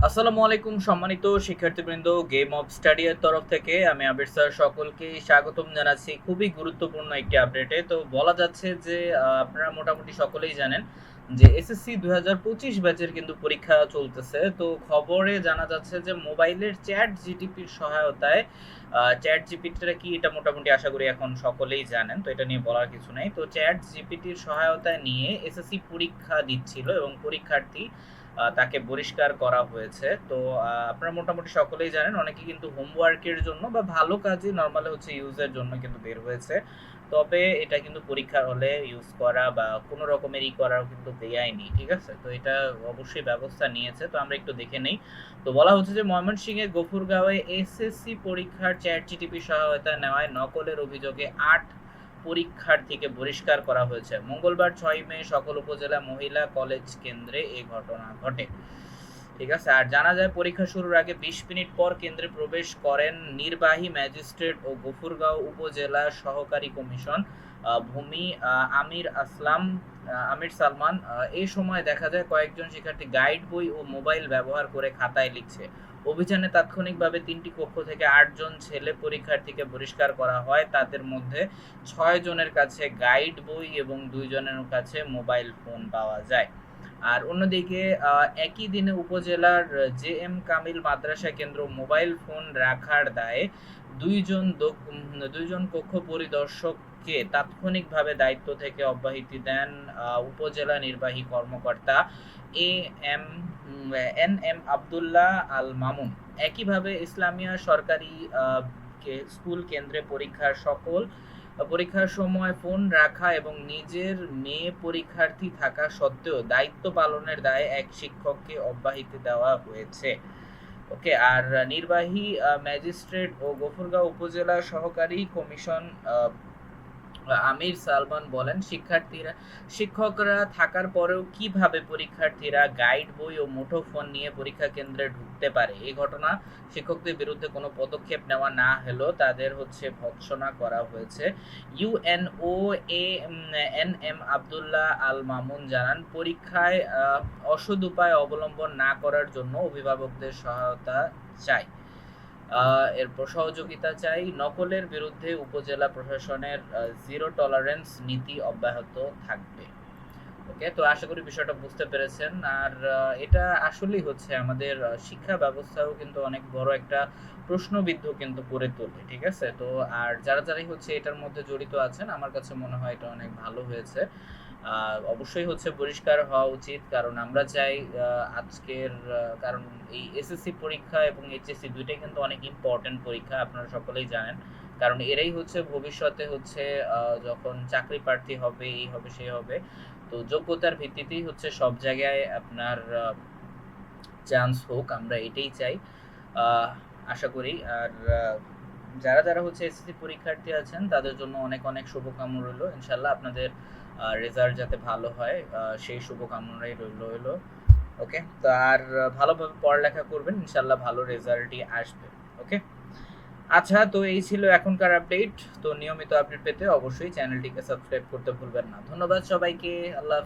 আসসালামু আলাইকুম সম্মানিত শিক্ষার্থীবৃন্দ, গেম অফ স্টাডি এর তরফ থেকে আমি আবির স্যার সকলকে স্বাগতম জানাচ্ছি খুবই গুরুত্বপূর্ণ একটি আপডেটে। তো বলা যাচ্ছে যে আপনারা মোটামুটি সকলেই জানেন যে এসএসসি 2025 ব্যাচের কিন্তু পরীক্ষা চলতেছে। তো খবরে জানা যাচ্ছে যে মোবাইলের চ্যাট জিটিপির সহায়তায় চ্যাট জিপিটিটা কি এটা মোটামুটি আশা করি এখন সকলেই জানেন, তো এটা নিয়ে বলার কিছু নেই। তো চ্যাট জিপিটির সহায়তায় নিয়ে এসএসসি পরীক্ষা দিচ্ছিল এবং পরীক্ষার্থী তাকে বহিষ্কার করা হয়েছে। তো আপনারা মোটামুটি সকলেই জানেন অনেকে কিন্তু হোমওয়ার্কের জন্য বা ভালো কাজে নরমালি হচ্ছে ইউজের জন্য কিন্তু বের হয়েছে। তবে এটা কিন্তু পরীক্ষার হলে ইউজ করা বা কোনো রকমের করাও কিন্তু বেআইনি, ঠিক আছে? তো এটা অবশ্যই ব্যবস্থা নিয়েছে। তো আমরা একটু দেখে নেই। তো বলা হচ্ছে যে ময়মনসিংহের গফুরগাঁওয়ে এসএসসি পরীক্ষার চ্যাট জিটিপি সহায়তা নেওয়ায় নকলের অভিযোগে ৮ পরীক্ষার্থীকে বহিষ্কার করা হয়েছে। মঙ্গলবার ৬ মে সকল উপজেলা মহিলা কলেজ কেন্দ্রে এই ঘটনা ঘটে। ঠিক আছে। আর জানা যায় পরীক্ষা শুরুর আগে ২০ মিনিট পর কেন্দ্রে প্রবেশ করেন নির্বাহী ম্যাজিস্ট্রেট ও গফুরগাঁও উপজেলা সহকারী কমিশন ভূমি আমির সালমান। এই সময় দেখা যায় কয়েকজন শিক্ষার্থী গাইড বই ও মোবাইল ব্যবহার করে খাতায় লিখছে। অভিযানে তাৎক্ষণিকভাবে ৩টি কক্ষ থেকে ৮ জন ছেলে পরীক্ষার্থীকে বহিষ্কার করা হয়। তাদের মধ্যে ৬ জনের কাছে গাইড বই এবং ২ জনের কাছে মোবাইল ফোন পাওয়া যায়। আর অন্যদিকে একই দিনে উপজেলার জে.এম. কামিল মাদ্রাসা কেন্দ্র মোবাইল ফোন রাখার দায়ে ২ জন কক্ষ পরিদর্শককে তাৎক্ষণিকভাবে দায়িত্ব থেকে অব্যাহতি দেন উপজেলা নির্বাহী কর্মকর্তা A M N M Abdullah Al Mamun. একইভাবে ইসলামিয়া সরকারি স্কুল কেন্দ্রে পরীক্ষার সময় ফোন রাখা এবং নিজের মেয়ে পরীক্ষার্থী থাকা সত্ত্বেও দায়িত্ব পালনের দায়ে এক শিক্ষককে অব্যাহতি দেওয়া হয়েছে। ওকে। আর নির্বাহী ম্যাজিস্ট্রেট ও গফুরগাঁও উপজেলা সহকারী কমিশন আমির সালমান বলেন, শিক্ষকরা থাকার পরেও কিভাবে পরীক্ষার্থীরা গাইড বই ও মুঠোফোন নিয়ে পরীক্ষা কেন্দ্রে ঢুকতে পারে। এই ঘটনা শিক্ষকদের বিরুদ্ধে কোনো পদক্ষেপ নেওয়া না হলেও তাদের ভৎসনা করা হয়েছে। UNO N M Abdullah Al Mamun জানান, পরীক্ষায় অসৎ উপায় অবলম্বন না করার জন্য অভিভাবকদের সহায়তা চাই, এরপর সহযোগিতা চাই। নকলের বিরুদ্ধে উপজেলা প্রশাসনের জিরো টলারেন্স নীতি অব্যাহত থাকবে। ওকে। তো আশা করি বিষয়টা বুঝতে পেরেছেন। আর এটা আসলেই হচ্ছে আমাদের শিক্ষা ব্যবস্থাও কিন্তু অনেক বড় একটা প্রশ্নবিদ্ধ কিন্তু করে তোলে, ঠিক আছে? তো আর যারাই হচ্ছে এটার মধ্যে জড়িত আছেন, আমার কাছে মনে হয় এটা অনেক ভালো হয়েছে। অবশ্যই হচ্ছে পরিষ্কার হওয়া উচিত, কারণ আমরা চাই কারণ এই এসএসসি পরীক্ষা এবং এইচএসসি দুইটাই কিন্তু অনেক ইম্পর্টেন্ট পরীক্ষা, আপনারা সকলেই জানেন। কারণ এরাই হচ্ছে ভবিষ্যতে হচ্ছে যখন চাকরি প্রার্থী হবে, এই হবে সেই হবে। তো যোগ্যতার ভিত্তিতেই হচ্ছে সব জায়গায় আপনার চান্স হোক, আমরা এটাই চাই। আশা করি। আর যারা হচ্ছে এসএসসি পরীক্ষার্থী আছেন তাদের জন্য অনেক অনেক শুভকামনা রইল। ইনশাল্লাহ আপনাদের রেজাল্ট যাতে ভালো হয় সেই শুভকামনাই রইল। ওকে। তো আর ভালোভাবে পড়ালেখা করবেন, ইনশাল্লাহ ভালো রেজাল্টই আসবে। ওকে। আচ্ছা, তো এই ছিল এখনকার আপডেট। তো নিয়মিত আপডেট পেতে অবশ্যই চ্যানেলটিকে সাবস্ক্রাইব করতে ভুলবেন না। ধন্যবাদ সবাইকে। আল্লাহ হাফেজ।